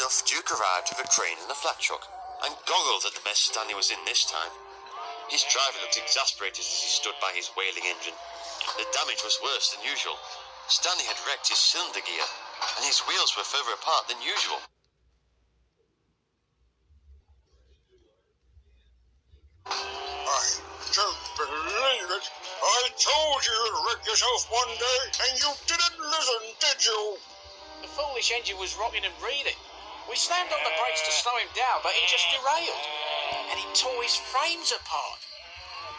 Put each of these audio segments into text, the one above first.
enough, Duke arrived with a crane and a flat truck, and goggled at the mess Stanley was in this time. His driver looked exasperated as he stood by his wailing engine. The damage was worse than usual. Stanley had wrecked his cylinder gear, and his wheels were further apart than usual. I don't believe it. I told you you'd wreck yourself one day, and you didn't listen, did you? The foolish engine was rocking and breathing. We slammed on the brakes to slow him down, but he just derailed. And he tore his frames apart.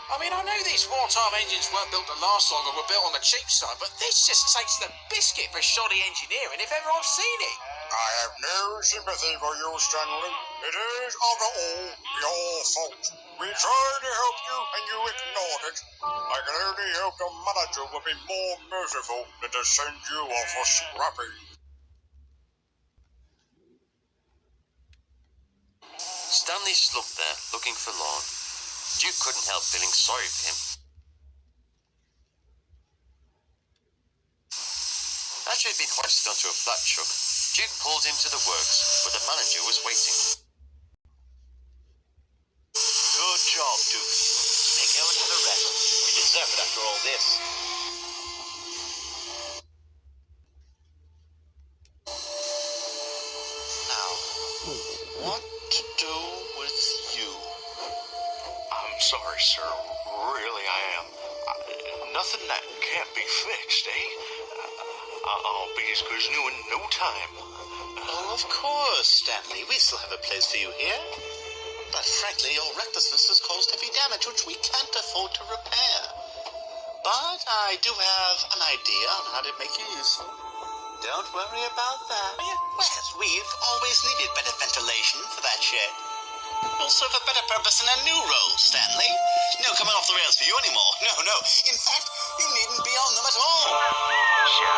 I mean, I know these wartime engines weren't built to last long and were built on the cheap side, but this just takes the biscuit for shoddy engineering if ever I've seen it. I have no sympathy for you, Stanley. It is, after all, your fault. We tried to help you, and you ignored it. I can only hope the manager will be more merciful than to send you off for scrapping. Stanley slumped there, looking forlorn. Duke couldn't help feeling sorry for him. After he'd been hoisted onto a flat truck, Duke pulled him to the works, where the manager was waiting. Good job, Duke. Now go and have a rest. You deserve it after all this. Now, what to do with you? I'm sorry, sir. Really, I am. Nothing that can't be fixed, eh? I'll be as good as new in no time. Oh, of course, Stanley. We still have a place for you here. But frankly, your recklessness has caused heavy damage which we can't afford to repair. But I do have an idea on how to make you useful. Don't worry about that. Well, we've always needed better ventilation for that shed. Will serve a better purpose in a new role, Stanley. No coming off the rails for you anymore. No. In fact, you needn't be on them at all. Sir,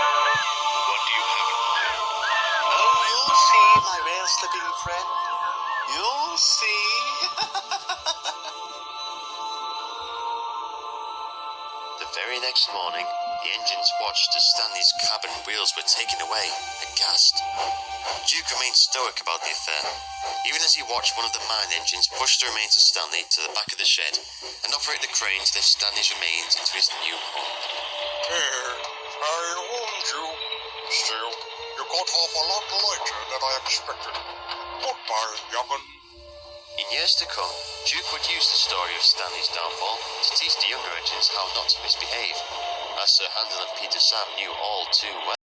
what do you have in mind? Oh, you'll see, my rail-slipping friend. You'll see. The very next morning, the engines watched as Stanley's cabin wheels were taken away, aghast. Duke remained stoic about the affair, even as he watched one of the mine engines push the remains of Stanley to the back of the shed and operate the crane to lift Stanley's remains into his new home. I warned you. Still, you got off a lot later than I expected. Goodbye, young'un. In years to come, Duke would use the story of Stanley's downfall to teach the younger engines how not to misbehave, as Sir Handel and Peter Sam knew all too well.